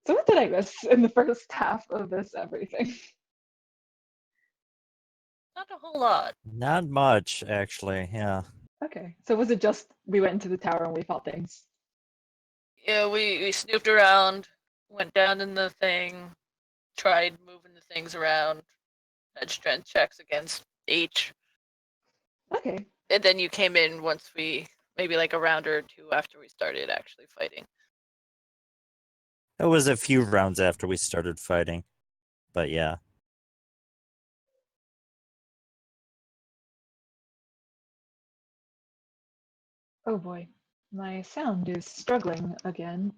So what did I miss in the first half of this everything? Not a whole lot. Not much, actually. Yeah. Okay, so was it just we went into the tower and we fought things? Yeah, we snooped around, went down in the thing, tried moving the things around, had strength checks against each. Okay. And then you came in once we, maybe like a round or two after we started actually fighting. It was a few rounds after we started fighting. But yeah. Oh boy, my sound is struggling again.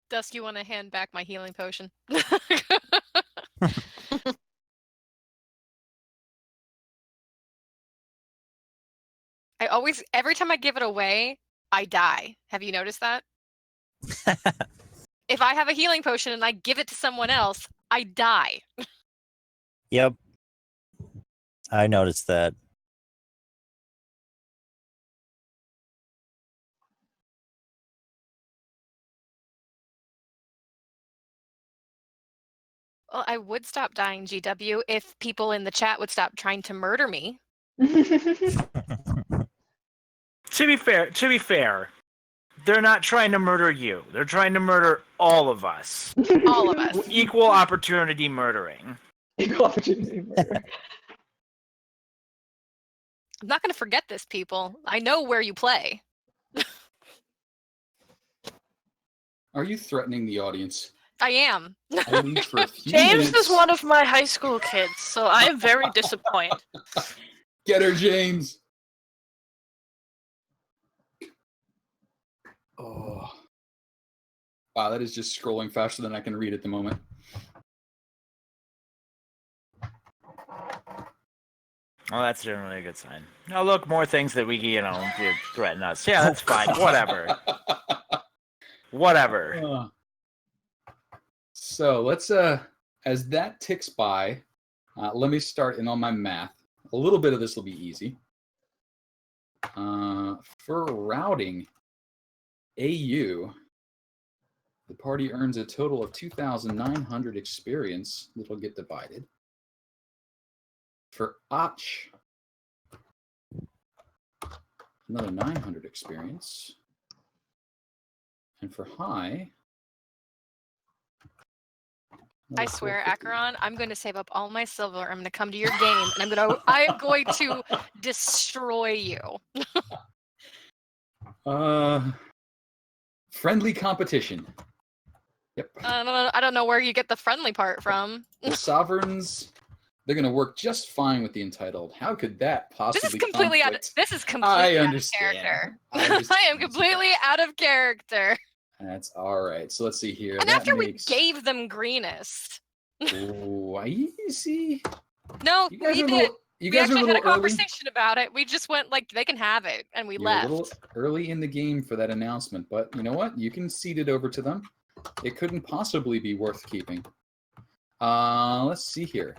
Dusk, you want to hand back my healing potion? Every time I give it away, I die. Have you noticed that? If I have a healing potion and I give it to someone else, I die. Yep. I noticed that. Well, I would stop dying, GW, if people in the chat would stop trying to murder me. To be fair, they're not trying to murder you. They're trying to murder all of us. All of us. Equal opportunity murdering. Equal opportunity murder. I'm not going to forget this, people. I know where you play. Are you threatening the audience? I am. I leave for a few James minutes. is one of my high school kids, so I am very disappointed. Get her, James. Oh. Wow, that is just scrolling faster than I can read at the moment. Well, that's generally a good sign. Now look, more things that we, threaten us. Yeah, that's fine. Whatever. Whatever. So let's, as that ticks by, let me start in on my math. A little bit of this will be easy. For routing AU, the party earns a total of 2,900 experience that'll get divided. For Och, another 900 experience. And for High, I swear, Acheron, I'm going to save up all my silver. I'm going to come to your game, and I am going to destroy you. Friendly competition. Yep. I don't know where you get the friendly part from. The Sovereigns, they're going to work just fine with the Entitled. How could that possibly This is completely conflict? out of understand. character. I I am completely out of character. That's all right. So let's see here. And That after makes... we gave them greenest. Oh, easy. No, You guys we are a did. little, you We guys are a actually little had a early. conversation about it. We just went like, they can have it, and we You're left. a little early in the game for that announcement, but you know what? You can cede it over to them. It couldn't possibly be worth keeping. Let's see here.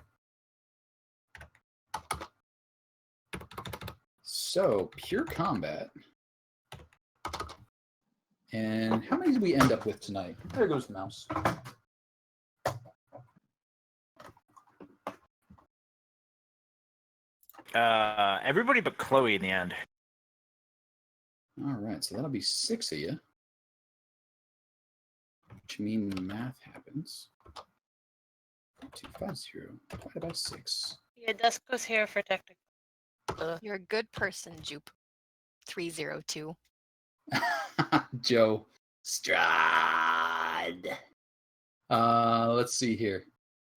So, pure combat. And how many did we end up with tonight? There goes the mouse. Everybody but Chloe in the end. All right, so that'll be 6 of you. Which means math happens. 250 divided by 6. Yeah, Dusk was here for technical. You're a good person, Jupe. 302. Joe Strad. Let's see here.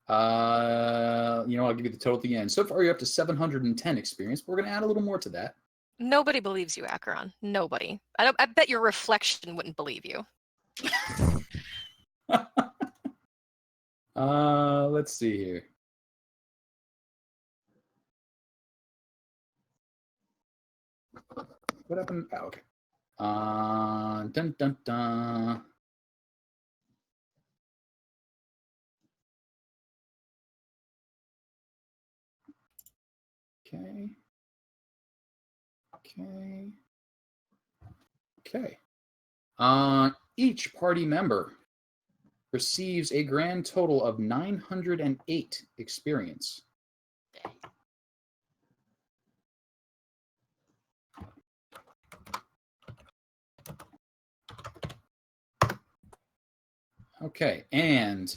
I'll give you the total at the end. So far, you're up to 710 experience, but we're going to add a little more to that. Nobody believes you, Acheron. Nobody. I bet your reflection wouldn't believe you. Let's see here. What happened? Oh, okay. Dun dun dun. Okay. Okay. Okay. Each party member receives a grand total of 908 experience. Okay, and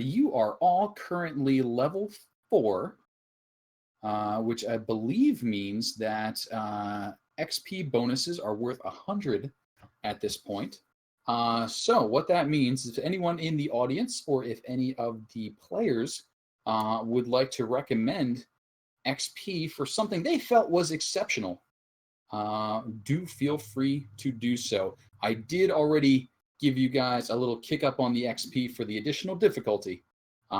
you are all currently level 4, which I believe means that XP bonuses are worth 100 at this point. So what that means is if anyone in the audience or if any of the players would like to recommend XP for something they felt was exceptional, do feel free to do so. I did already give you guys a little kick up on the XP for the additional difficulty.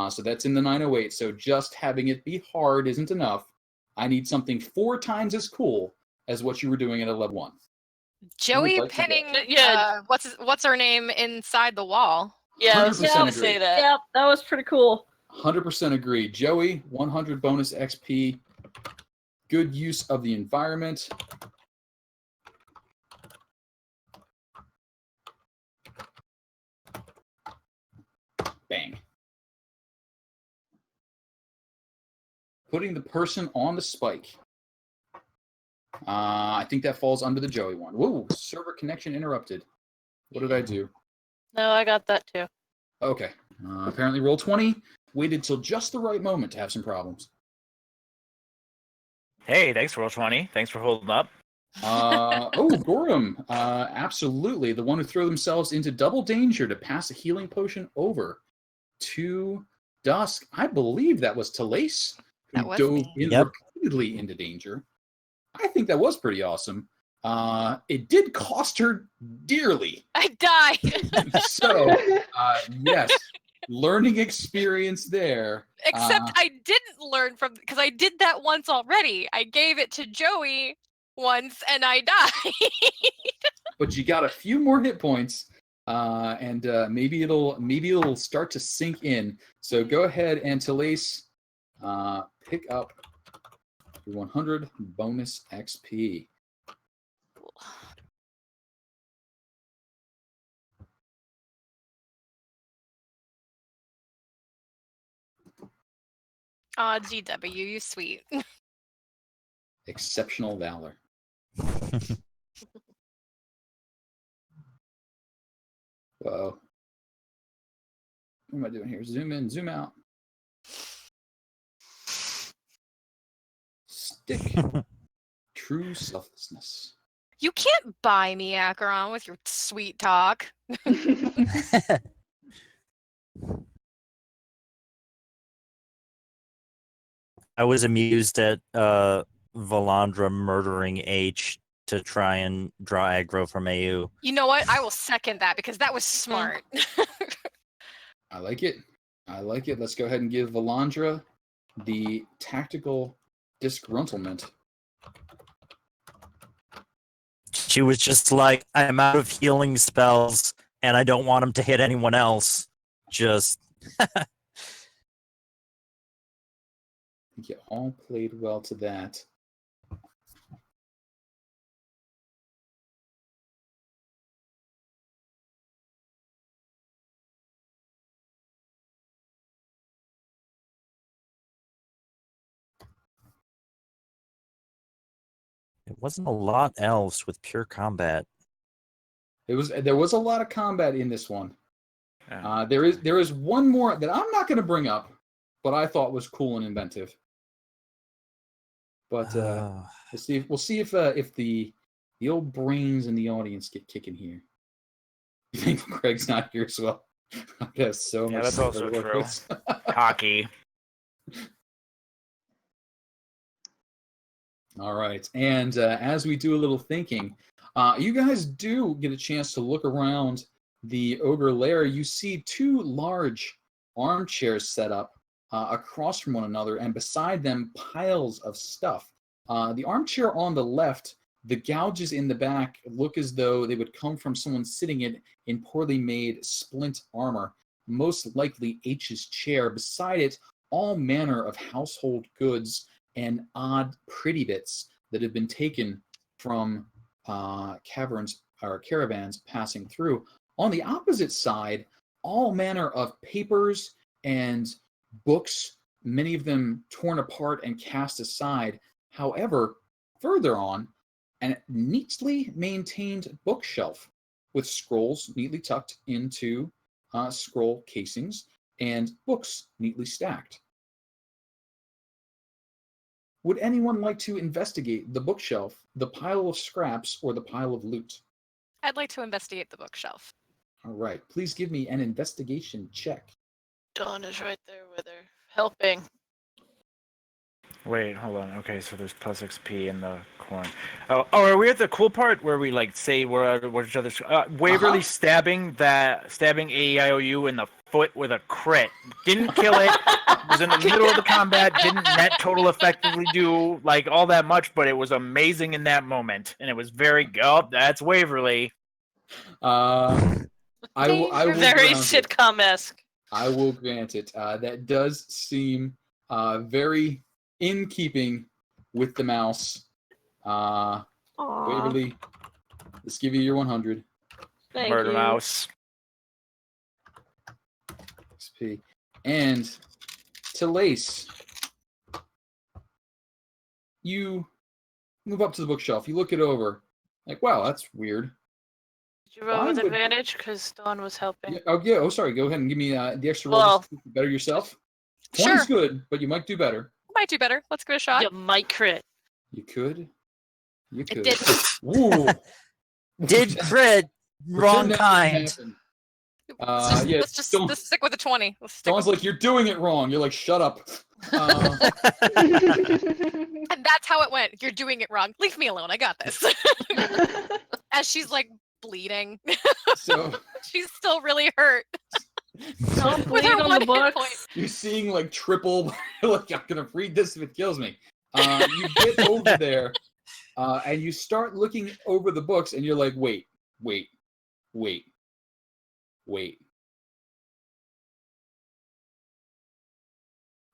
So that's in the 908. So just having it be hard isn't enough. I need something 4 times as cool as what you were doing at a level 1. Joey like to go? pinning Yeah. what's her name inside the wall. Yeah, I was 100% gonna agree. say that. Yep, that was pretty cool. 100% agree. Joey, 100 bonus XP. Good use of the environment. Bang. Putting the person on the spike. I think that falls under the Joey one. Whoa, server connection interrupted. What did I do? No, I got that too. Okay. Apparently roll 20 waited till just the right moment to have some problems. Hey, thanks, Roll20. Thanks for holding up. Gordon. Absolutely. The one who threw themselves into double danger to pass a healing potion over to Dusk. I believe that was Talace, who That was dove me. in Yep. repeatedly into danger. I think that was pretty awesome. It did cost her dearly. I died. So, yes, learning experience there. Except I didn't learn from because I did that once already. I gave it to Joey once and I died. But you got a few more hit points, and maybe it'll start to sink in. So go ahead and Talace, pick up your 100 bonus XP. Aw, GW, you sweet. Exceptional valor. Whoa. What am I doing here? Zoom in, zoom out. Stick. True selflessness. You can't buy me, Acheron, with your sweet talk. I was amused at Valandra murdering H to try and draw aggro from AU. You know what? I will second that because that was smart. I like it. I like it. Let's go ahead and give Valandra the tactical disgruntlement. She was just like, I'm out of healing spells, and I don't want them to hit anyone else. Just... I think you all played well to that. It wasn't a lot else with pure combat. There was a lot of combat in this one. Yeah. There is one more that I'm not going to bring up, but I thought was cool and inventive. But we'll see if the old brains in the audience get kicking here. You think Craig's not here as well? That's so much. that's also to work true. with. Hockey. All right, and as we do a little thinking, you guys do get a chance to look around the ogre lair. You see 2 large armchairs set up across from one another, and beside them, piles of stuff. The armchair on the left, the gouges in the back look as though they would come from someone sitting in poorly made splint armor, most likely H's chair. Beside it, all manner of household goods and odd pretty bits that have been taken from caverns or caravans passing through. On the opposite side, all manner of papers and books, many of them torn apart and cast aside. However, further on, a neatly maintained bookshelf with scrolls neatly tucked into scroll casings and books neatly stacked. Would anyone like to investigate the bookshelf, the pile of scraps, or the pile of loot? I'd like to investigate the bookshelf. All right, please give me an investigation check. Dawn is right there with her, helping. Wait, hold on. Okay, so there's plus XP in the corn. Oh, are we at the cool part where we like say we're at each other's? Waverly stabbing AEIOU in the foot with a crit. Didn't kill it. Was in the middle of the combat. Didn't net total effectively do like all that much, but it was amazing in that moment, and it was very. Oh, that's Waverly. I will Very grant it. sitcom-esque. I will grant it. That does seem very in keeping with the mouse. Waverly, let's give you your 100. Thank Murder you. mouse. XP. And to Lace, you move up to the bookshelf. You look it over. Like, wow, that's weird. Did you roll Why with would- advantage? Because Dawn was helping. Yeah, oh, sorry. Go ahead and give me the extra roll. Well- Just to better yourself. 20's Sure. good, but you might do better. Might do better. Let's give it a shot. You might crit. You could. You could. did. Ooh. Did crit, wrong Pretend that kind. didn't happen. Yeah, let's just don't- let's stick with the 20. Let's stick Someone's like, you're doing it wrong. You're like, shut up. and that's how it went. You're doing it wrong. Leave me alone. I got this. As she's like bleeding. So She's still really hurt. Don't With bleed her on one the hit books. point. you're seeing like triple. Like, I'm gonna read this if it kills me. You get over there, and you start looking over the books, and you're like, wait.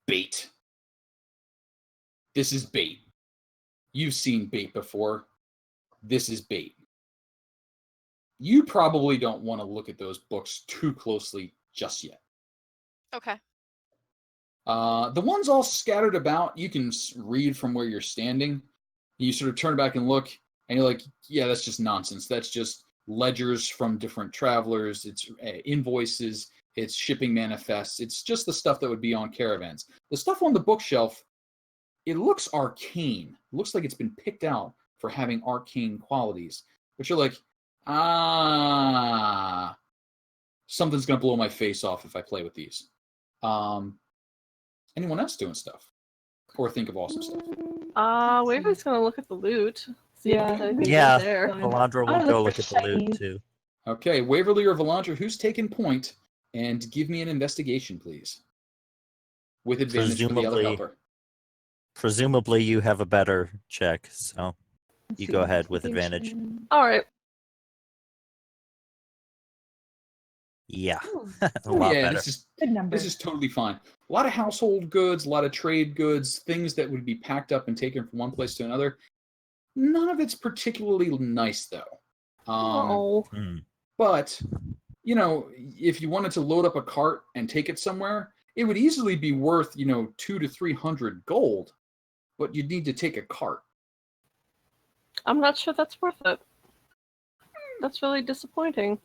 Bait. This is bait. You've seen bait before. This is bait. You probably don't want to look at those books too closely just yet. Okay. The ones all scattered about, you can read from where you're standing. You sort of turn back and look, and you're like, yeah, that's just nonsense. That's just ledgers from different travelers. It's invoices. It's shipping manifests. It's just the stuff that would be on caravans. The stuff on the bookshelf, it looks arcane. It looks like it's been picked out for having arcane qualities. But you're like, something's going to blow my face off if I play with these. Anyone else doing stuff? Or think of awesome stuff? Waverly's gonna look at the loot. See Yeah. if there's anything Yeah. there. Valandra I will go look look for at the loot shiny. too. Okay, Waverly or Valandra, who's taking point? And give me an investigation, please. With advantage for the other Presumably- helper. Presumably, you have a better check, so Let's you see, go ahead with investigation. advantage. All right. Yeah, Ooh, a lot Yeah, better. good number. this is totally fine. A lot of household goods, a lot of trade goods, things that would be packed up and taken from one place to another. None of it's particularly nice, though. Oh. Hmm. But, you know, if you wanted to load up a cart and take it somewhere, it would easily be worth, 200 to 300 gold. But you'd need to take a cart. I'm not sure that's worth it. That's really disappointing.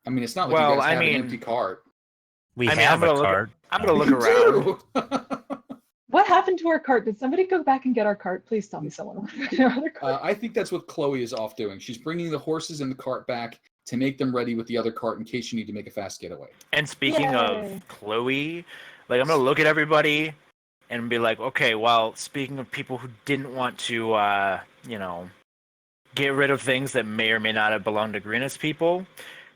I mean, it's not like Well, you guys I have mean- an empty cart. We I mean, have I'm a gonna look at- card. I'm gonna look You around. do! What happened to our cart? Did somebody go back and get our cart? Please tell me someone went to our other cart. I think that's what Chloe is off doing. She's bringing the horses and the cart back to make them ready with the other cart in case you need to make a fast getaway. And speaking Yay. of Chloe, like I'm gonna look at everybody and be like, okay, well, speaking of people who didn't want to, get rid of things that may or may not have belonged to Greenest people,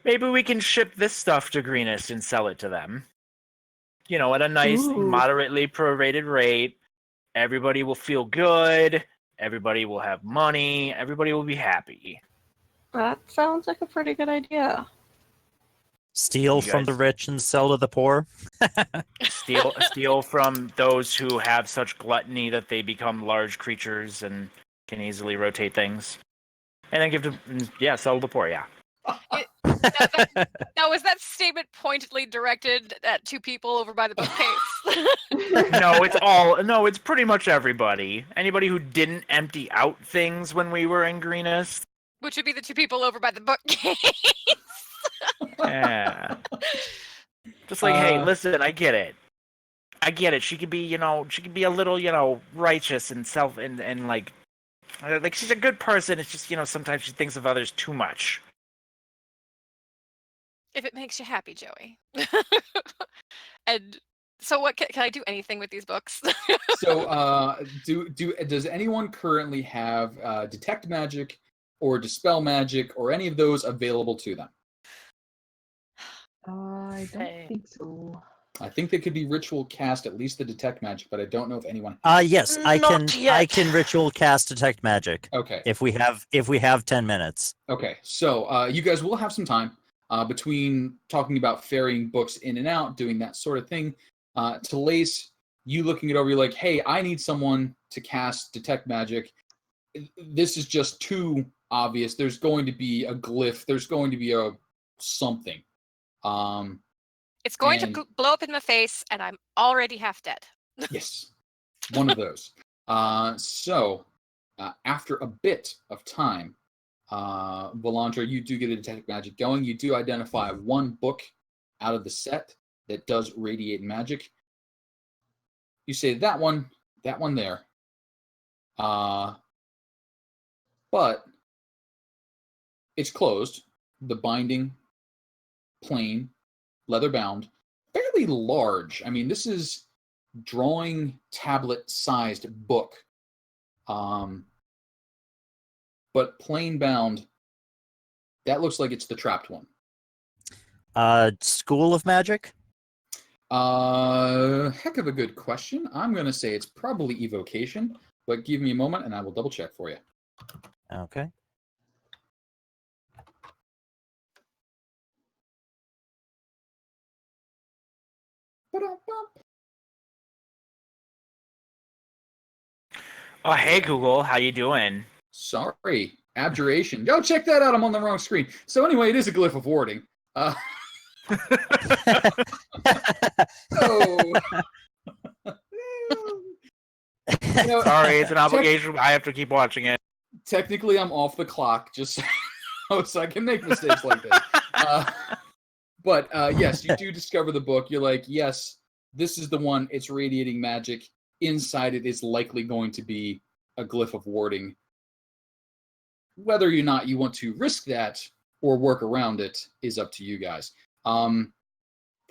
Maybe we can ship this stuff to Greenest and sell it to them. You know, at a nice, Ooh. moderately prorated rate. Everybody will feel good. Everybody will have money. Everybody will be happy. That sounds like a pretty good idea. Steal You from the guys- rich and sell to the poor. Steal from those who have such gluttony that they become large creatures and can easily rotate things. And then sell to the poor, yeah. Now, was that statement pointedly directed at two people over by the bookcase? It's pretty much everybody. Anybody who didn't empty out things when we were in Greenest. Which would be the two people over by the bookcase. Yeah. Just like, hey, Uh, listen, I get it. She could be, she could be a little, righteous and like she's a good person. It's just, sometimes she thinks of others too much. If it makes you happy, Joey. And so, what can I do anything with these books? So, does anyone currently have detect magic or dispel magic or any of those available to them? I don't Hey. think so. I think they could be ritual cast, at least the detect magic, but I don't know if anyone. Yes, I Not can yet. ritual cast detect magic Okay. if we have 10 minutes. Okay. So you guys will have some time between talking about ferrying books in and out, doing that sort of thing. To Lace, you looking it over, you're like, hey, I need someone to cast detect magic. This is just too obvious. There's going to be a glyph. There's going to be a something. It's going And- to blow up in my face, and I'm already half dead. Yes, one of those. So after a bit of time, Volandra, you do get a detect magic going. You do identify one book out of the set that does radiate magic. You say that one there. But it's closed. The binding, plain, leather bound, fairly large. I mean, this is drawing tablet sized book. But plain bound, that looks like it's the trapped one. School of Magic? Heck of a good question. I'm going to say it's probably evocation, but give me a moment and I will double check for you. Okay. Oh, hey, Google, how you doing? Sorry, abjuration. Go check that out. I'm on the wrong screen. So anyway, it is a glyph of warding. So, Sorry, it's an obligation. I have to keep watching it. Technically, I'm off the clock just so I can make mistakes like this. But yes, you do discover the book. You're like, yes, this is the one. It's radiating magic. Inside it is likely going to be a glyph of warding. Whether or not you want to risk that or work around it is up to you guys. Valandra,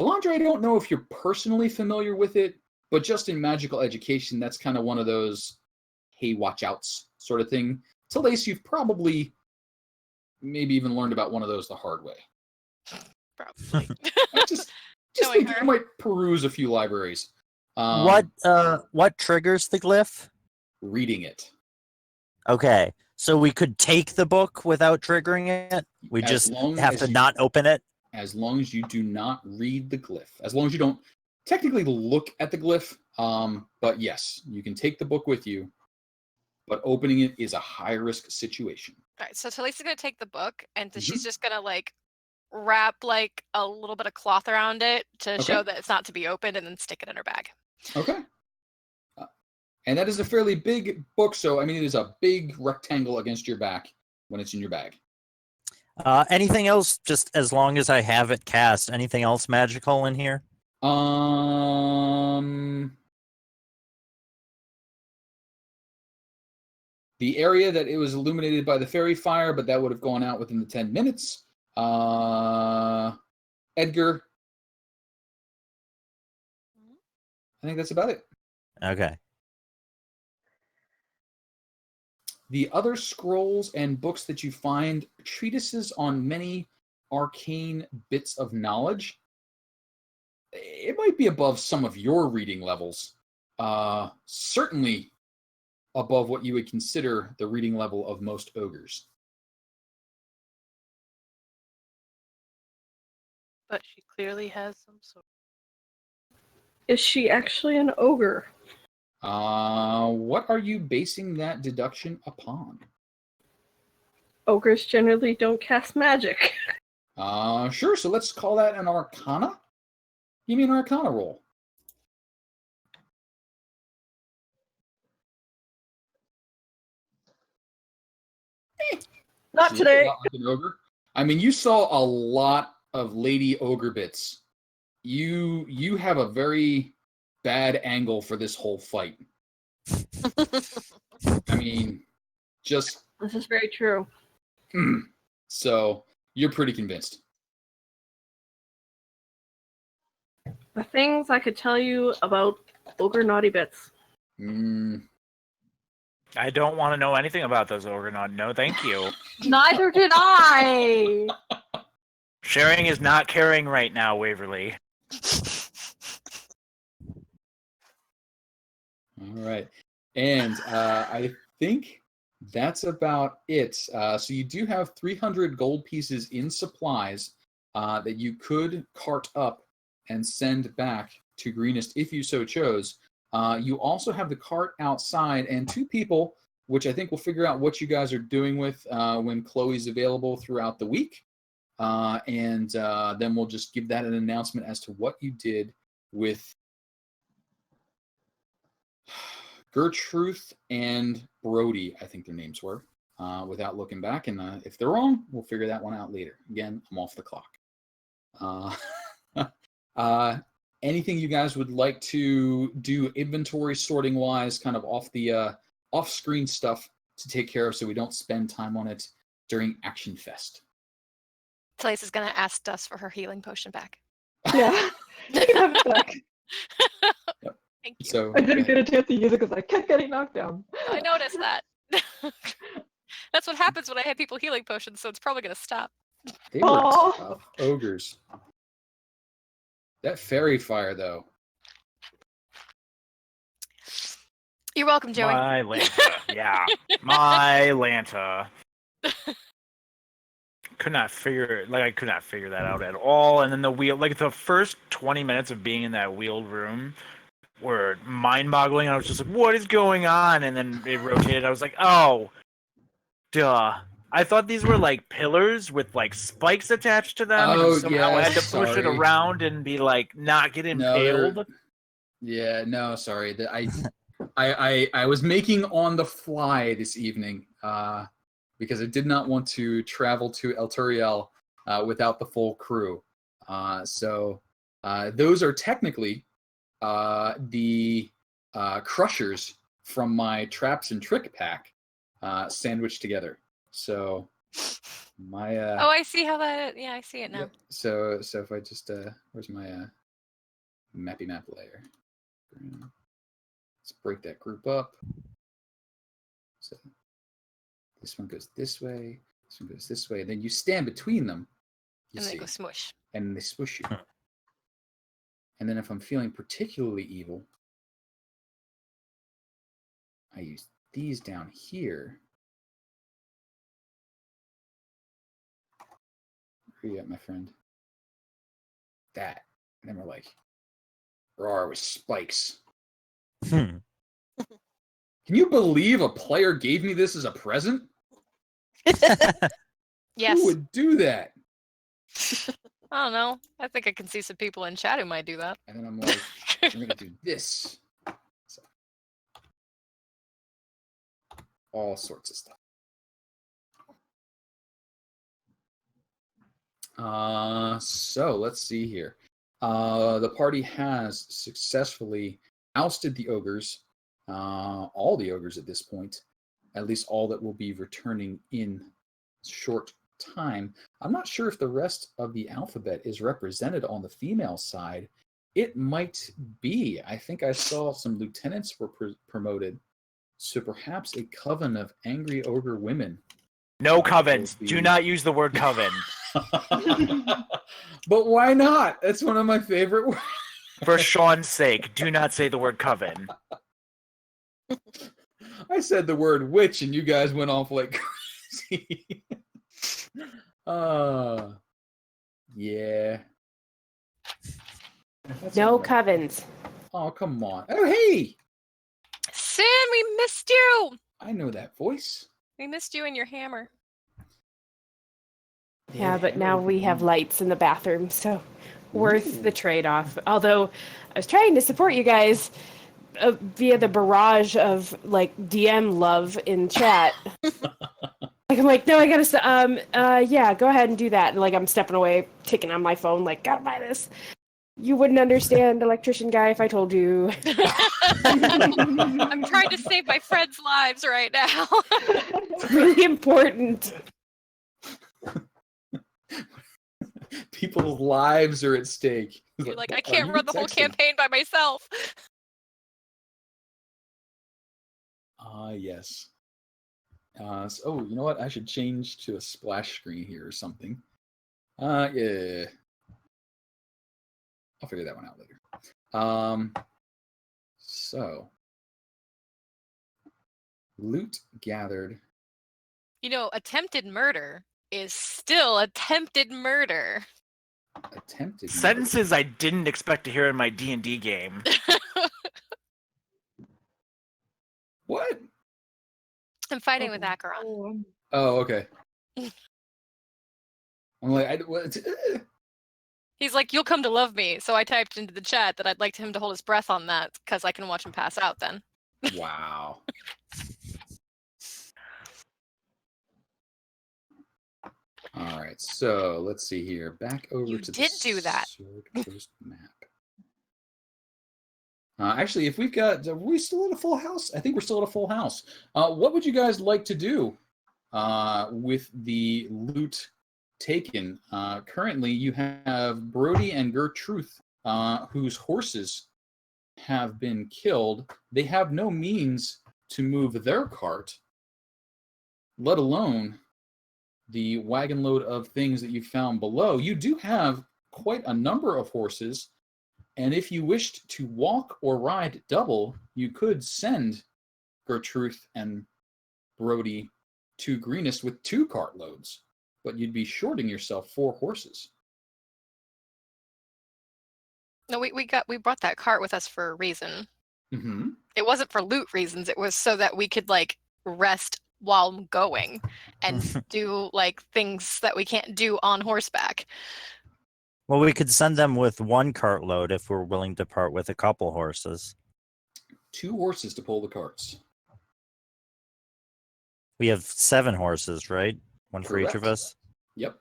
I don't know if you're personally familiar with it, but just in magical education, that's kind of one of those, hey, watch outs sort of thing. To Lace, you've probably maybe even learned about one of those the hard way. Probably. Just Knowing think her. you might peruse a few libraries. What triggers the glyph? Reading it. Okay. So we could take the book without triggering it? We As just long have as to you- not open it? As long as you do not read the glyph. As long as you don't technically look at the glyph. But yes, you can take the book with you, but opening it is a high risk situation. All right, so Talisa's gonna take the book, and Mhm. she's just gonna like wrap like a little bit of cloth around it to Okay. show that it's not to be opened, and then stick it in her bag. Okay. And that is a fairly big book, so I mean it is a big rectangle against your back when it's in your bag. Anything else, just as long as I have it cast, anything else magical in here? The area that it was illuminated by the fairy fire, but that would have gone out within the 10 minutes. Edgar. I think that's about it. Okay. The other scrolls and books that you find, treatises on many arcane bits of knowledge. It might be above some of your reading levels. Certainly above what you would consider the reading level of most ogres. But she clearly has some sort. Is she actually an ogre? What are you basing that deduction upon? Ogres generally don't cast magic. Sure, so let's call that an arcana. Give me an arcana roll. Not She looks today. a lot like an ogre. I mean, you saw a lot of lady ogre bits. You have a very bad angle for this whole fight. I mean, just This is very true. so you're pretty convinced. The things I could tell you about ogre naughty bits. I don't want to know anything about those Orgonaut. No, thank you. Neither did I. Sharing is not caring right now, Waverly. All right. And I think that's about it. So you do have 300 gold pieces in supplies that you could cart up and send back to Greenest if you so chose. You also have the cart outside and 2 people, which I think we'll figure out what you guys are doing with when Chloe's available throughout the week. And then we'll just give that an announcement as to what you did with Gertrude and Brody, I think their names were, without looking back. And if they're wrong, we'll figure that one out later. Again, I'm off the clock. Anything you guys would like to do inventory sorting wise, kind of off the off-screen stuff to take care of so we don't spend time on it during Action Fest? Place is going to ask Dust for her healing potion back. Yeah. You can have it back. Thank you. So I didn't get a chance to use it because I kept getting knocked down. I noticed that. That's what happens when I have people healing potions, so it's probably going to stop. they were Aw. tough ogres. That fairy fire, though. You're welcome, Joey. My Lanta. Yeah. My Lanta. I could not figure that out at all. And then the wheel, like the first 20 minutes of being in that wheeled room were mind-boggling. I was just like, what is going on? And then it rotated. I was like, oh, duh. I thought these were like pillars with like spikes attached to them. Oh, and somehow I yeah, had to push it sorry. around and be like, not get impaled. Yeah, no, sorry. I was making on the fly this evening because I did not want to travel to El Turiel without the full crew. So those are technically the crushers from my traps and trick pack sandwiched together. So my Oh, I see how that. Yeah, I see it now. yep. So if I just where's my mappy map layer? Let's break that group up. So this one goes this way. This one goes this way. And then you stand between them. You And then see, it goes smush. and they swoosh you. And then if I'm feeling particularly evil, I use these down here. Where you at, my friend? That. And then we're like, roar with spikes. Hmm. Can you believe a player gave me this as a present? Yes. Who would do that? I don't know. I think I can see some people in chat who might do that. And then I'm like, I'm going to do this. So, all sorts of stuff. So let's see here. The party has successfully ousted the ogres, all the ogres at this point, at least all that will be returning in short time. I'm not sure if the rest of the alphabet is represented on the female side. It might be. I think I saw some lieutenants were promoted, so perhaps a coven of angry ogre women. No covens. Do not use the word coven. But why not? That's one of my favorite words. For Sean's sake, do not say the word coven. I said the word witch, and you guys went off like crazy. Yeah. That's No all right. covens. Oh, come on. Oh, hey! Sin, we missed you. I know that voice. We missed you and your hammer. Yeah, but now we have lights in the bathroom, so worth the trade-off. Although I was trying to support you guys via the barrage of like DM love in chat. Like I'm like, no, I gotta. Yeah, go ahead and do that. And like I'm stepping away, taking on my phone, like gotta buy this. You wouldn't understand, electrician guy, if I told you. I'm trying to save my friends' lives right now. It's really important. People's lives are at stake. You're like, I "What are can't you run the whole texting?" campaign by myself. Yes. Oh, you know what? I should change to a splash screen here or something. Yeah. I'll figure that one out later. So loot gathered. You know, attempted murder is still attempted murder. Attempted murder. Sentences I didn't expect to hear in my D&D game. What? I'm fighting with Acheron. Oh, okay. I'm like, what? He's like, you'll come to love me. So I typed into the chat that I'd like him to hold his breath on that because I can watch him pass out then. Wow. All right, so let's see here. Back over You to did the do that. Sword Coast map. Actually, if we've got, are we still at a full house? I think we're still at a full house. What would you guys like to do with the loot taken? Currently, you have Brody and Gertrude, whose horses have been killed. They have no means to move their cart, let alone the wagon load of things that you found below. You do have quite a number of horses, and if you wished to walk or ride double, you could send Gertrude and Brody to Greenest with 2 cart loads, but you'd be shorting yourself 4 horses. No, we brought that cart with us for a reason. Mm-hmm. It wasn't for loot reasons. It was so that we could like rest while going and do like things that we can't do on horseback. Well, we could send them with 1 cartload if we're willing to part with a couple horses. 2 horses to pull the carts. We have 7 horses, right? 1 for each of Correct. us. Yep.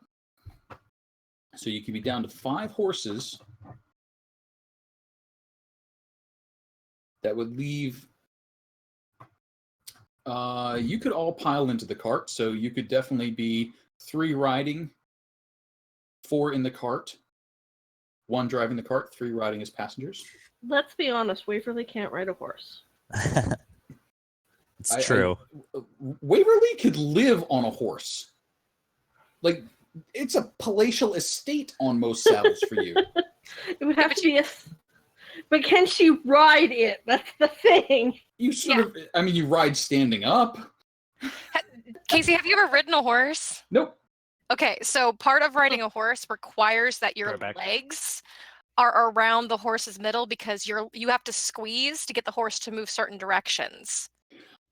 So you could be down to 5 horses. That would leave. You could all pile into the cart, so you could definitely be 3 riding, 4 in the cart, 1 driving the cart, 3 riding as passengers. Let's be honest, Waverly can't ride a horse. It's true. Waverly could live on a horse. Like, it's a palatial estate on most saddles for you. It would have to be a... But can she ride it? That's the thing. You sort of, I mean, you ride standing up. Casey, have you ever ridden a horse? Nope. Okay, so part of riding a horse requires that your legs are around the horse's middle because you have to squeeze to get the horse to move certain directions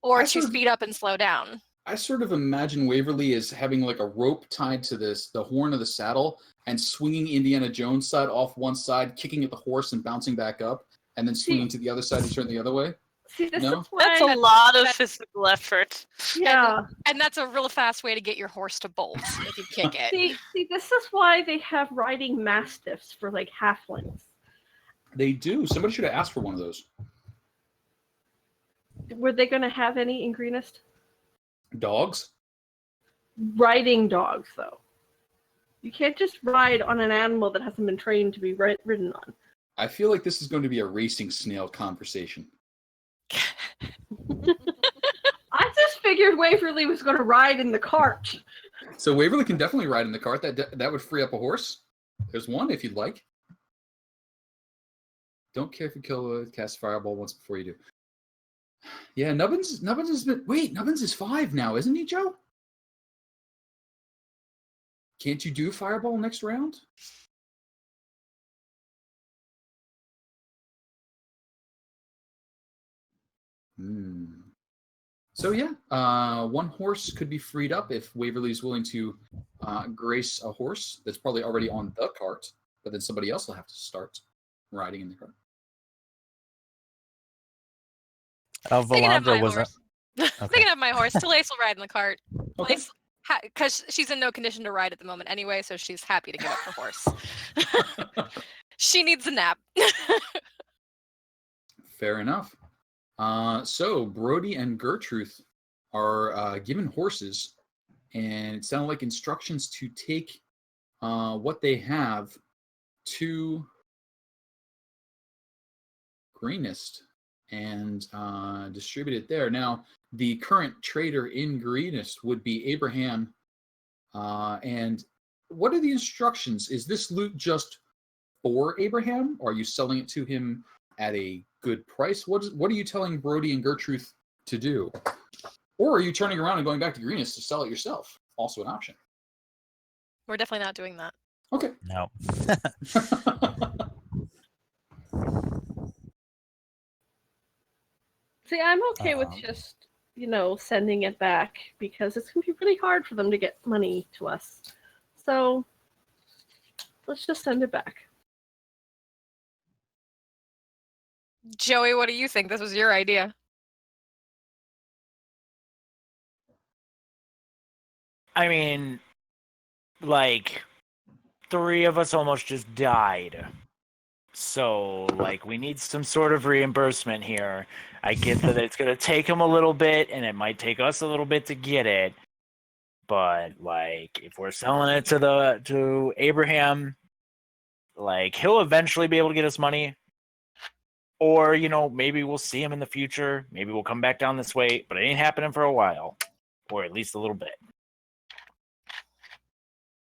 or to speed up and slow down. I sort of imagine Waverly as having like a rope tied to the horn of the saddle and swinging Indiana Jones side off one side, kicking at the horse and bouncing back up, and then swinging to the other side and turn the other way. See, this No? is why That's a lot of physical effort. Yeah. And that's a real fast way to get your horse to bolt if you kick it. See, this is why they have riding mastiffs for like halflings. They do. Somebody should have asked for one of those. Were they going to have any in Greenest? Dogs? Riding dogs, though. You can't just ride on an animal that hasn't been trained to be ridden on. I feel like this is going to be a racing snail conversation. I just figured Waverly was going to ride in the cart. So Waverly can definitely ride in the cart. That would free up a horse. There's one if you'd like. Don't care if you cast Fireball once before you do. Yeah, Nubbins has been. Wait, Nubbins is 5 now, isn't he, Joe? Can't you do Fireball next round? So yeah, one horse could be freed up if Waverly's willing to grace a horse that's probably already on the cart, but then somebody else will have to start riding in the cart. They can have my Valandra was horse. They can have my horse. Talace will ride in the cart. Okay. Because she's in no condition to ride at the moment anyway, so she's happy to give up the horse. She needs a nap. Fair enough. So Brody and Gertrude are given horses, and it sounded like instructions to take what they have to Greenest and distribute it there. Now, the current trader in Greenest would be Abraham. And what are the instructions? Is this loot just for Abraham? Or are you selling it to him at a good price? What are you telling Brody and Gertrude to do? Or are you turning around and going back to Greenest to sell it yourself? Also an option. We're definitely not doing that. Okay. No. See, I'm okay with just, sending it back because it's going to be really hard for them to get money to us. So let's just send it back. Joey, what do you think? This was your idea. I mean, like, 3 of us almost just died. So, like, we need some sort of reimbursement here. I get that it's going to take him a little bit, and it might take us a little bit to get it. But, like, if we're selling it to Abraham, like, he'll eventually be able to get us money. Or, maybe we'll see him in the future. Maybe we'll come back down this way, but it ain't happening for a while. Or at least a little bit.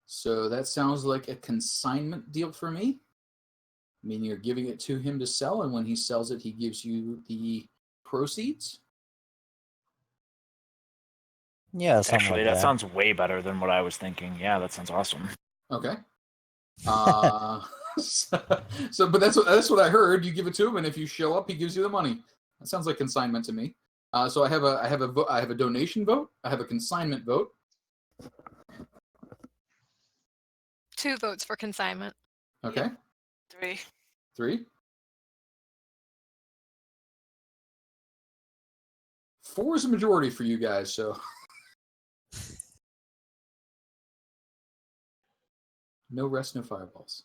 So that sounds like a consignment deal for me. I mean, you're giving it to him to sell, and when he sells it, he gives you the proceeds? Yeah, Actually, like that sounds way better than what I was thinking. Yeah, that sounds awesome. Okay. But that's what I heard. You give it to him, and if you show up, he gives you the money. That sounds like consignment to me. So I have a donation vote. I have a consignment vote. 2 votes for consignment. Okay. 3. 3. 4 is a majority for you guys, so no rest, no fireballs.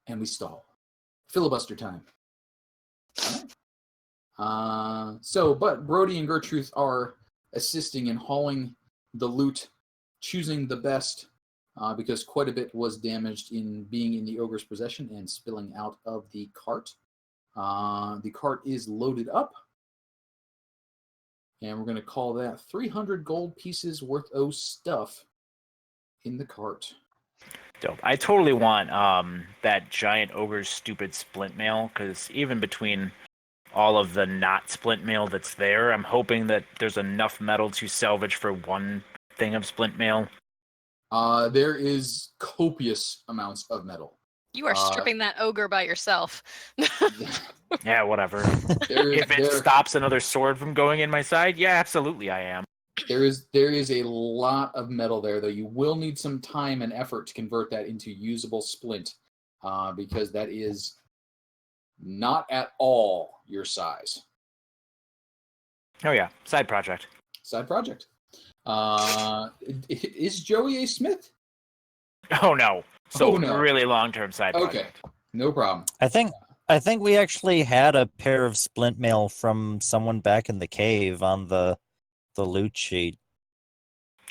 And we stall. Filibuster time. All right. But Brody and Gertrude are assisting in hauling the loot, choosing the best, because quite a bit was damaged in being in the ogre's possession and spilling out of the cart. The cart is loaded up, and we're going to call that 300 gold pieces worth of stuff in the cart. Dope. I totally want that giant ogre's stupid splint mail, because even between all of the not splint mail that's there, I'm hoping that there's enough metal to salvage for 1 thing of splint mail. There is copious amounts of metal. You are stripping that ogre by yourself. Yeah, whatever. If it stops another sword from going in my side, yeah, absolutely I am. There is a lot of metal there, though. You will need some time and effort to convert that into usable splint, because that is not at all your size. Oh yeah, side project. Side project. Is Joey a smith? Oh no. So no. Really long-term side project. Okay, no problem. I think we actually had a pair of splint mail from someone back in the cave on the loot sheet.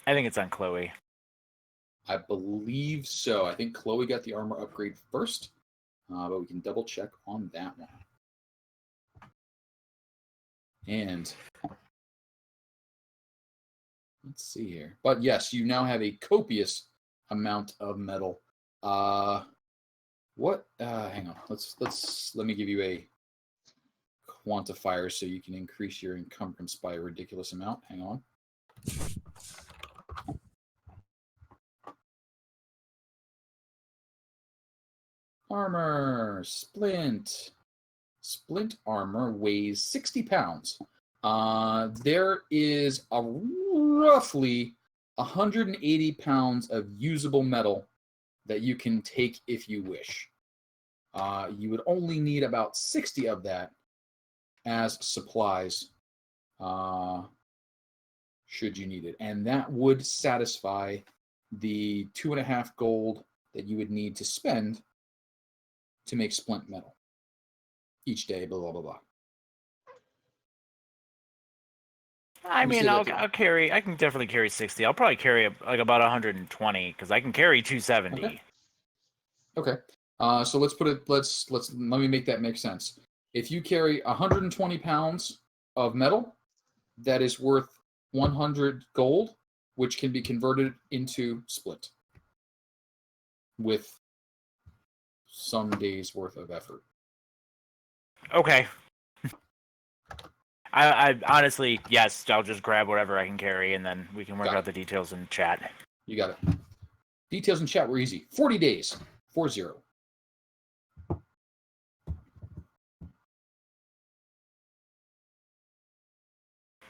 I think it's on Chloe. I believe so. I think Chloe got the armor upgrade first, but we can double check on that one. And let's see here. But yes, you now have a copious amount of metal. What? Hang on. Let me give you a quantifier so you can increase your encumbrance by a ridiculous amount. Hang on. Armor, splint. Splint armor weighs 60 pounds. There is a roughly 180 pounds of usable metal that you can take if you wish. You would only need about 60 of that as supplies should you need it. And that would satisfy the 2.5 gold that you would need to spend to make splint metal each day, blah, blah, blah, blah. I mean, I'll carry. I can definitely carry 60. I'll probably carry like about 120 because I can carry 270. Okay. So let's put it. Let me make that make sense. If you carry 120 pounds of metal, that is worth 100 gold, which can be converted into splint with some days worth of effort. Okay. I honestly, yes, I'll just grab whatever I can carry, and then we can work out the details in chat. You got it. Details in chat were easy. 40 days. 40.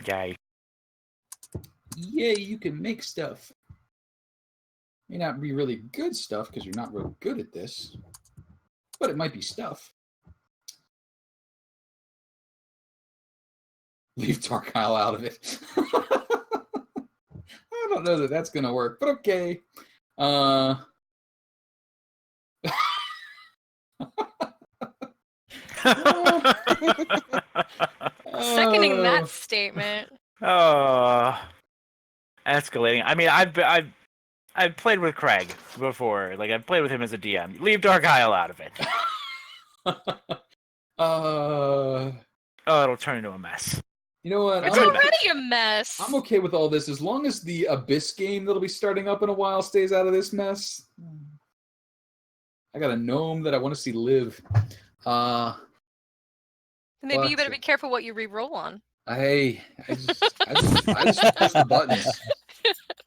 Yay. Yay, you can make stuff. May not be really good stuff because you're not real good at this, but it might be stuff. Leave Tarkyle out of it. I don't know that that's going to work, but okay. Seconding that statement. Oh, escalating. I mean, I've played with Craig before. Like I've played with him as a DM. Leave Dark Isle out of it. Oh, it'll turn into a mess. You know what? It's already a mess. I'm okay with all this as long as the Abyss game that'll be starting up in a while stays out of this mess. I got a gnome that I want to see live. Maybe you better be careful what you re-roll on. I just push the buttons.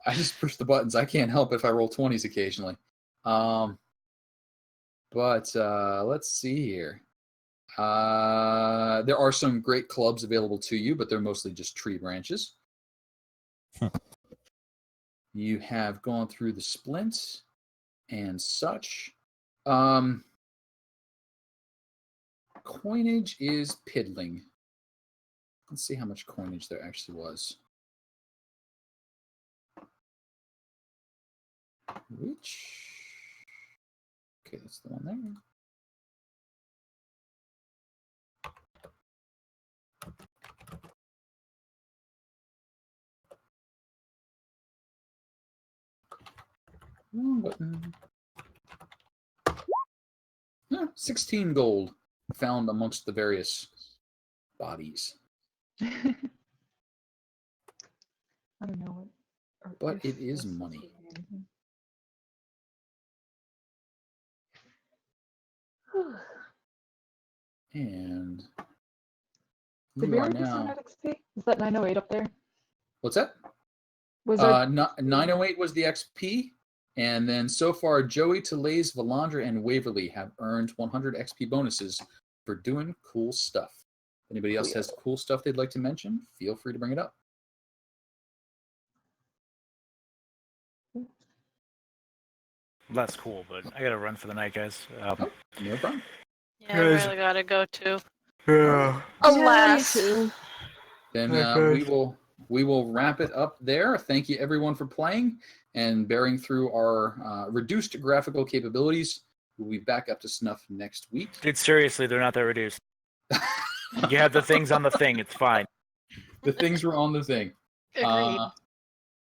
I just push the buttons. I can't help if I roll 20s occasionally. But let's see here. There are some great clubs available to you, but they're mostly just tree branches. You have gone through the splints and such. Coinage is piddling. Let's see how much coinage there actually was. Okay, that's the one there. Wrong button. 16 gold found amongst the various bodies. I don't know what. But it is money. And Did we already send that XP? Is that 908 up there? What's that? Was there... 908 was the XP, and then so far Joey, Talays, Valandra, and Waverly have earned 100 XP bonuses for doing cool stuff. If anybody else has cool stuff they'd like to mention, feel free to bring it up. That's cool, but I gotta run for the night, guys. No problem. Yeah, I really gotta go too. Yeah. Alas. Then we will wrap it up there. Thank you everyone for playing and bearing through our reduced graphical capabilities. We'll be back up to snuff next week. Dude, seriously, they're not that reduced. You have the things on the thing. It's fine. The things were on the thing. Agreed.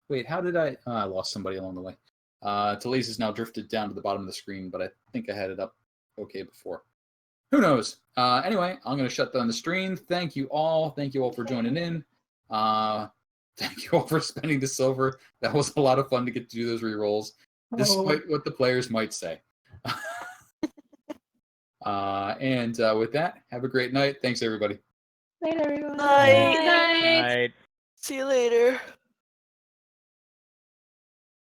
Wait, how did I lost somebody along the way. Talays has now drifted down to the bottom of the screen, but I think I had it up okay before. Who knows? Anyway, I'm going to shut down the stream. Thank you all. Thank you all for joining in. Thank you all for spending the silver. That was a lot of fun to get to do those rerolls, despite what the players might say. And with that, have a great night. Thanks, everybody. Night, everyone. Night. Night. Right. See you later.